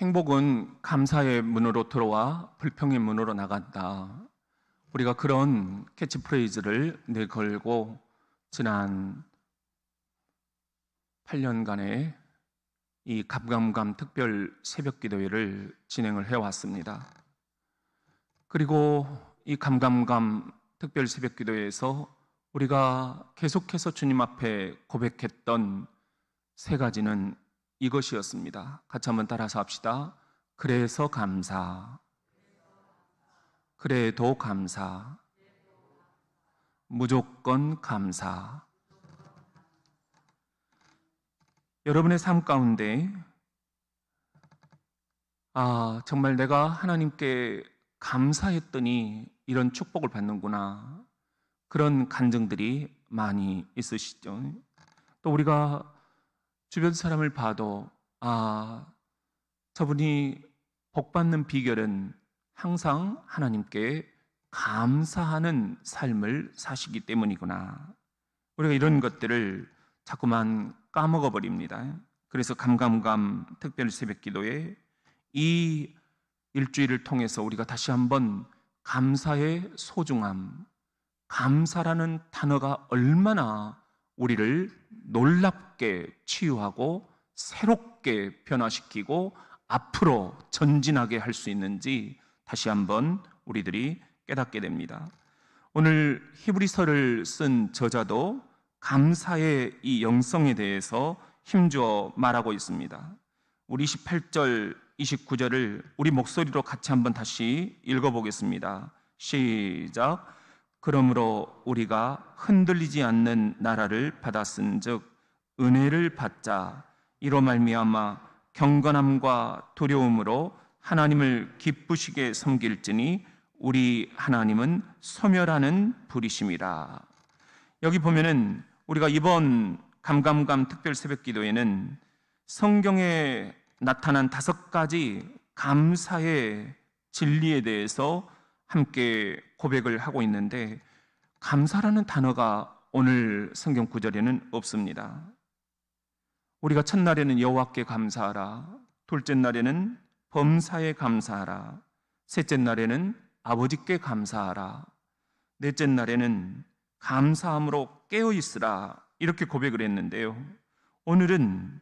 행복은 감사의 문으로 들어와 불평의 문으로 나간다. 우리가 그런 캐치프레이즈를 늘 걸고 지난 8년간의 이 갑감감 특별 새벽기도회를 진행을 해왔습니다. 그리고 이 감감감 특별 새벽기도회에서 우리가 계속해서 주님 앞에 고백했던 세 가지는 이것이었습니다. 같이 한번 따라서 합시다. 그래서 감사, 그래도 감사, 무조건 감사. 여러분의 삶 가운데 정말 내가 하나님께 감사했더니 이런 축복을 받는구나, 그런 간증들이 많이 있으시죠. 또 우리가 주변 사람을 봐도 저분이 복받는 비결은 항상 하나님께 감사하는 삶을 사시기 때문이구나, 우리가 이런 것들을 자꾸만 까먹어 버립니다. 그래서 감감감 특별 새벽기도에 이 일주일을 통해서 우리가 다시 한번 감사의 소중함, 감사라는 단어가 얼마나 우리를 놀랍게 치유하고 새롭게 변화시키고 앞으로 전진하게 할 수 있는지 다시 한번 우리들이 깨닫게 됩니다. 오늘 히브리서를 쓴 저자도 감사의 이 영성에 대해서 힘주어 말하고 있습니다. 우리 28절, 29절을 우리 목소리로 같이 한번 다시 읽어보겠습니다. 시작. 그러므로 우리가 흔들리지 않는 나라를 받았은즉 은혜를 받자. 이로 말미암아 경건함과 두려움으로 하나님을 기쁘시게 섬길지니 우리 하나님은 소멸하는 불이심이라. 여기 보면은 우리가 이번 감감감 특별 새벽기도에는 성경에 나타난 5가지 감사의 진리에 대해서 함께 고백을 하고 있는데, 감사라는 단어가 오늘 성경 구절에는 없습니다. 우리가 첫날에는 여호와께 감사하라, 둘째 날에는 범사에 감사하라, 셋째 날에는 아버지께 감사하라, 넷째 날에는 감사함으로 깨어있으라, 이렇게 고백을 했는데요, 오늘은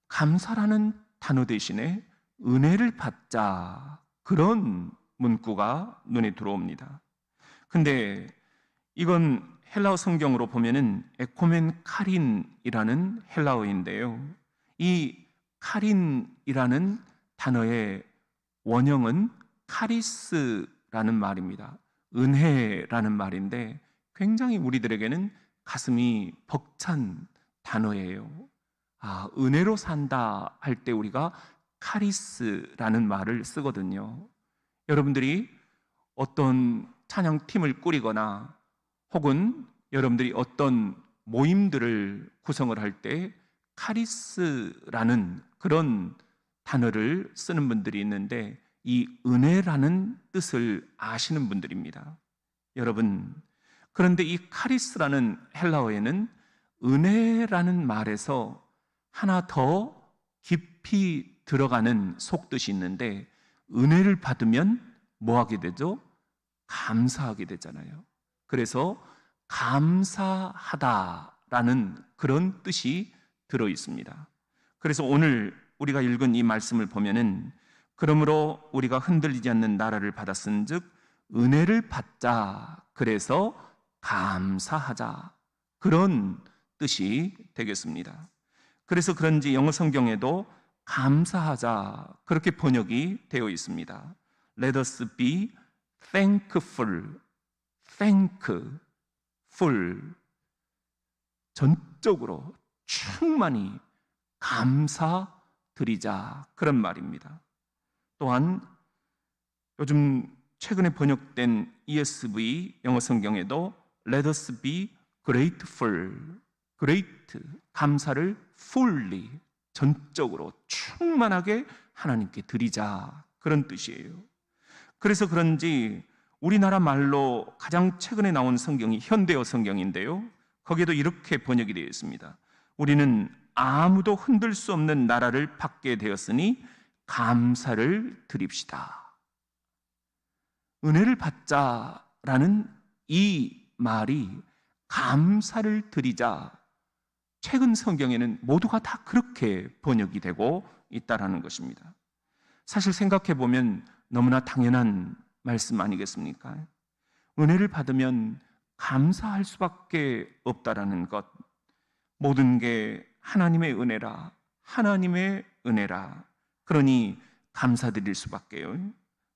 감사라는 단어 대신에 은혜를 받자, 그런 문구가 눈에 들어옵니다. 근데 이건 헬라어 성경으로 보면은 에코멘 카린이라는 헬라어인데요, 이 카린이라는 단어의 원형은 카리스라는 말입니다. 은혜라는 말인데 굉장히 우리들에게는 가슴이 벅찬 단어예요. 은혜로 산다 할 때 우리가 카리스라는 말을 쓰거든요. 여러분들이 어떤 찬양팀을 꾸리거나 혹은 여러분들이 어떤 모임들을 구성을 할 때 카리스라는 그런 단어를 쓰는 분들이 있는데, 이 은혜라는 뜻을 아시는 분들입니다. 여러분, 그런데 이 카리스라는 헬라어에는 은혜라는 말에서 하나 더 깊이 들어가는 속뜻이 있는데, 은혜를 받으면 뭐 하게 되죠? 감사하게 되잖아요. 그래서 감사하다라는 그런 뜻이 들어 있습니다. 그래서 오늘 우리가 읽은 이 말씀을 보면은, 그러므로 우리가 흔들리지 않는 나라를 받았은즉 은혜를 받자, 그래서 감사하자, 그런 뜻이 되겠습니다. 그래서 그런지 영어 성경에도 감사하자, 그렇게 번역이 되어 있습니다. Let us be thankful. thankful, 전적으로 충만히 감사드리자, 그런 말입니다. 또한 요즘 최근에 번역된 ESV 영어 성경에도 Let us be grateful. great, 감사를 fully, 전적으로 충만하게 하나님께 드리자, 그런 뜻이에요. 그래서 그런지 우리나라 말로 가장 최근에 나온 성경이 현대어 성경인데요, 거기에도 이렇게 번역이 되어 있습니다. 우리는 아무도 흔들 수 없는 나라를 받게 되었으니 감사를 드립시다. 은혜를 받자라는 이 말이 감사를 드리자, 최근 성경에는 모두가 다 그렇게 번역이 되고 있다라는 것입니다. 사실 생각해 보면 너무나 당연한 말씀 아니겠습니까? 은혜를 받으면 감사할 수밖에 없다라는 것. 모든 게 하나님의 은혜라, 하나님의 은혜라. 그러니 감사드릴 수밖에요.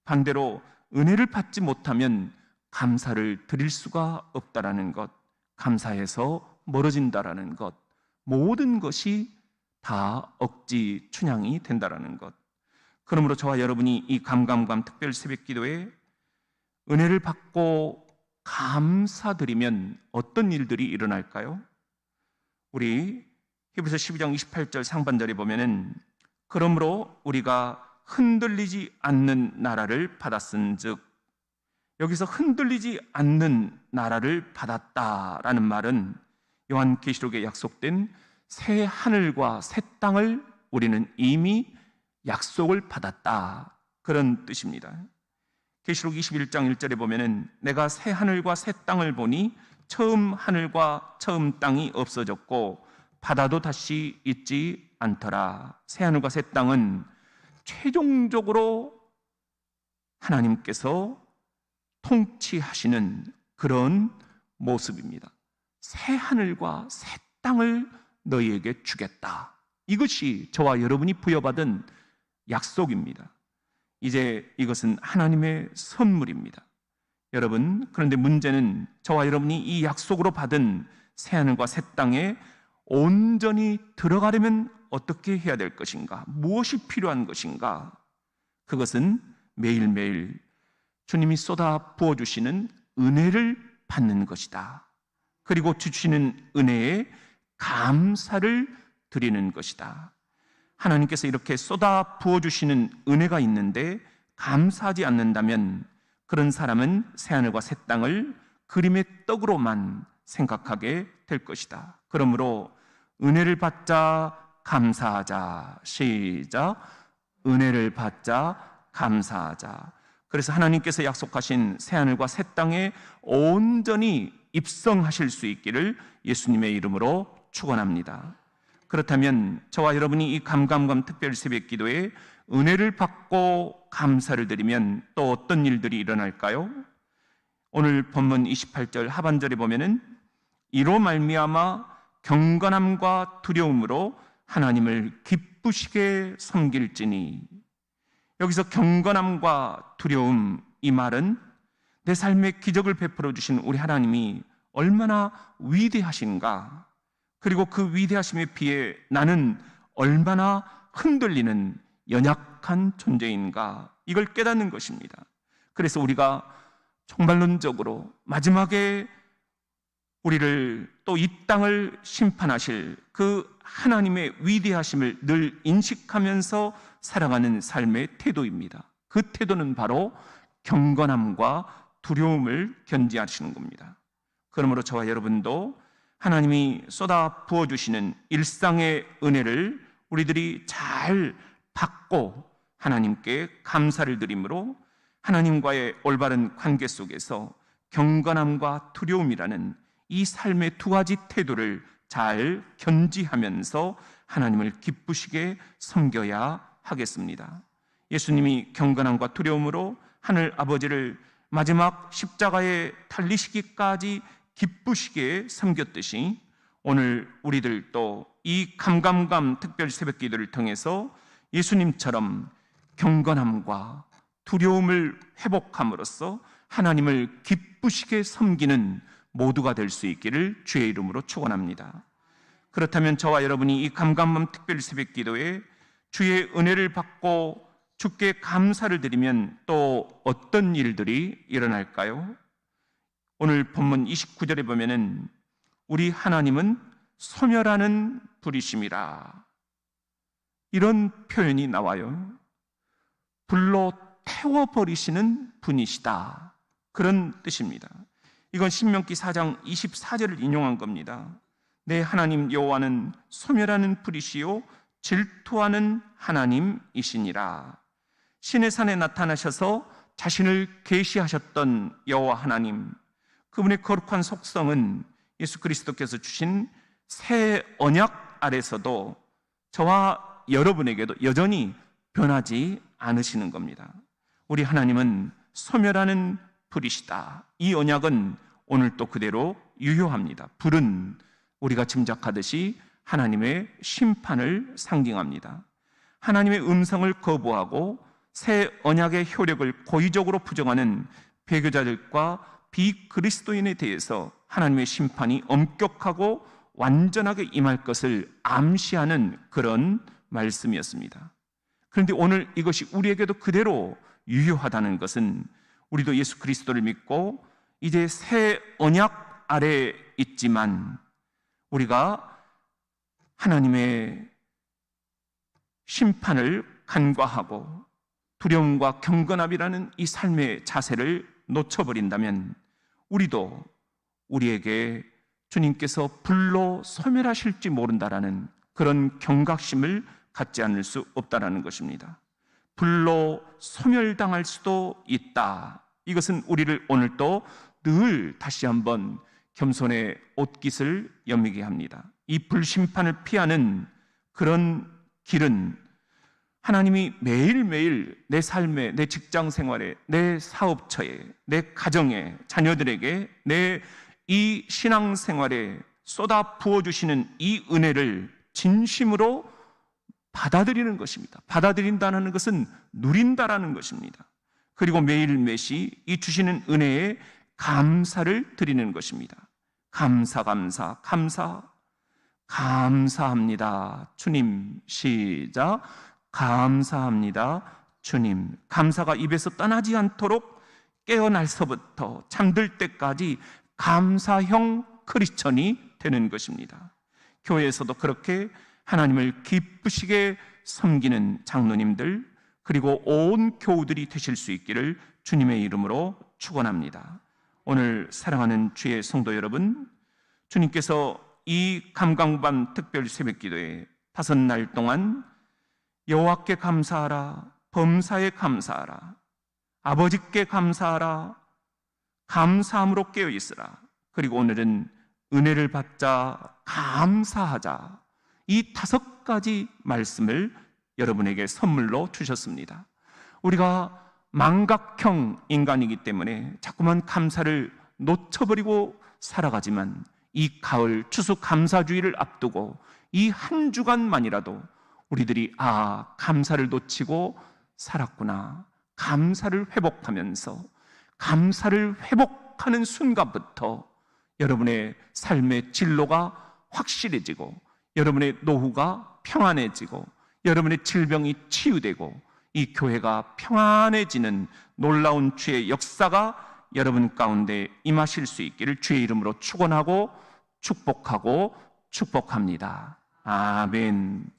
반대로 은혜를 받지 못하면 감사를 드릴 수가 없다라는 것, 감사해서 멀어진다라는 것, 모든 것이 다 억지 춘향이 된다라는 것. 그러므로 저와 여러분이 이 감감감 특별 새벽 기도에 은혜를 받고 감사드리면 어떤 일들이 일어날까요? 우리 히브리서 12장 28절 상반절에 보면은 그러므로 우리가 흔들리지 않는 나라를 받았은즉, 여기서 흔들리지 않는 나라를 받았다라는 말은 요한계시록에 약속된 새 하늘과 새 땅을 우리는 이미 약속을 받았다, 그런 뜻입니다. 계시록 21장 1절에 보면은 내가 새 하늘과 새 땅을 보니 처음 하늘과 처음 땅이 없어졌고 바다도 다시 있지 않더라. 새 하늘과 새 땅은 최종적으로 하나님께서 통치하시는 그런 모습입니다. 새 하늘과 새 땅을 너희에게 주겠다. 이것이 저와 여러분이 부여받은 약속입니다. 이제 이것은 하나님의 선물입니다. 여러분, 그런데 문제는 저와 여러분이 이 약속으로 받은 새 하늘과 새 땅에 온전히 들어가려면 어떻게 해야 될 것인가? 무엇이 필요한 것인가? 그것은 매일매일 주님이 쏟아 부어주시는 은혜를 받는 것이다. 그리고 주시는 은혜에 감사를 드리는 것이다. 하나님께서 이렇게 쏟아 부어주시는 은혜가 있는데 감사하지 않는다면 그런 사람은 새하늘과 새 땅을 그림의 떡으로만 생각하게 될 것이다. 그러므로 은혜를 받자 감사하자. 시작. 은혜를 받자 감사하자. 그래서 하나님께서 약속하신 새하늘과 새 땅에 온전히 입성하실 수 있기를 예수님의 이름으로 축원합니다. 그렇다면 저와 여러분이 이 감감감 특별 새벽 기도에 은혜를 받고 감사를 드리면 또 어떤 일들이 일어날까요? 오늘 본문 28절 하반절에 보면은 이로 말미암아 경건함과 두려움으로 하나님을 기쁘시게 섬길지니. 여기서 경건함과 두려움, 이 말은 내 삶에 기적을 베풀어 주신 우리 하나님이 얼마나 위대하신가, 그리고 그 위대하심에 비해 나는 얼마나 흔들리는 연약한 존재인가, 이걸 깨닫는 것입니다. 그래서 우리가 총괄론적으로 마지막에 우리를 또 이 땅을 심판하실 그 하나님의 위대하심을 늘 인식하면서 살아가는 삶의 태도입니다. 그 태도는 바로 경건함과 두려움을 견지하시는 겁니다. 그러므로 저와 여러분도 하나님이 쏟아 부어주시는 일상의 은혜를 우리들이 잘 받고 하나님께 감사를 드림으로 하나님과의 올바른 관계 속에서 경건함과 두려움이라는 이 삶의 두 가지 태도를 잘 견지하면서 하나님을 기쁘시게 섬겨야 하겠습니다. 예수님이 경건함과 두려움으로 하늘 아버지를 마지막 십자가에 달리시기까지 기쁘시게 섬겼듯이 오늘 우리들도 이 감감감 특별 새벽 기도를 통해서 예수님처럼 경건함과 두려움을 회복함으로써 하나님을 기쁘시게 섬기는 모두가 될 수 있기를 주의 이름으로 축원합니다. 그렇다면 저와 여러분이 이 감감감 특별 새벽 기도에 주의 은혜를 받고 주께 감사를 드리면 또 어떤 일들이 일어날까요? 오늘 본문 29절에 보면은 우리 하나님은 소멸하는 불이심이라, 이런 표현이 나와요. 불로 태워버리시는 분이시다, 그런 뜻입니다. 이건 신명기 4장 24절을 인용한 겁니다. 내 하나님 여호와는 소멸하는 불이시요 질투하는 하나님이시니라. 신의 산에 나타나셔서 자신을 계시하셨던 여호와 하나님, 그분의 거룩한 속성은 예수 그리스도께서 주신 새 언약 아래서도 저와 여러분에게도 여전히 변하지 않으시는 겁니다. 우리 하나님은 소멸하는 불이시다. 이 언약은 오늘도 그대로 유효합니다. 불은 우리가 짐작하듯이 하나님의 심판을 상징합니다. 하나님의 음성을 거부하고 새 언약의 효력을 고의적으로 부정하는 배교자들과 비그리스도인에 대해서 하나님의 심판이 엄격하고 완전하게 임할 것을 암시하는 그런 말씀이었습니다. 그런데 오늘 이것이 우리에게도 그대로 유효하다는 것은 우리도 예수 그리스도를 믿고 이제 새 언약 아래에 있지만 우리가 하나님의 심판을 간과하고 두려움과 경건함이라는 이 삶의 자세를 놓쳐버린다면 우리도 우리에게 주님께서 불로 소멸하실지 모른다라는 그런 경각심을 갖지 않을 수 없다라는 것입니다. 불로 소멸당할 수도 있다. 이것은 우리를 오늘도 늘 다시 한번 겸손의 옷깃을 여미게 합니다. 이 불심판을 피하는 그런 길은 하나님이 매일매일 내 삶에, 내 직장 생활에, 내 사업처에, 내 가정에, 자녀들에게, 내 이 신앙 생활에 쏟아 부어주시는 이 은혜를 진심으로 받아들이는 것입니다. 받아들인다는 것은 누린다라는 것입니다. 그리고 매일매시 이 주시는 은혜에 감사를 드리는 것입니다. 감사합니다. 주님. 시작. 감사합니다. 주님. 감사가 입에서 떠나지 않도록 깨어날서부터 잠들 때까지 감사형 크리스천이 되는 것입니다. 교회에서도 그렇게 하나님을 기쁘시게 섬기는 장로님들 그리고 온 교우들이 되실 수 있기를 주님의 이름으로 축원합니다. 오늘 사랑하는 주의 성도 여러분, 주님께서 이 감강밤 특별 새벽기도에 5날 동안 여호와께 감사하라, 범사에 감사하라, 아버지께 감사하라, 감사함으로 깨어있으라, 그리고 오늘은 은혜를 받자 감사하자, 이 5가지 말씀을 여러분에게 선물로 주셨습니다. 우리가 망각형 인간이기 때문에 자꾸만 감사를 놓쳐버리고 살아가지만 이 가을 추수감사주의를 앞두고 이 한 주간만이라도 우리들이 감사를 놓치고 살았구나, 감사를 회복하면서 감사를 회복하는 순간부터 여러분의 삶의 진로가 확실해지고 여러분의 노후가 평안해지고 여러분의 질병이 치유되고 이 교회가 평안해지는 놀라운 주의 역사가 여러분 가운데 임하실 수 있기를 주의 이름으로 축원하고 축복합니다. 아멘.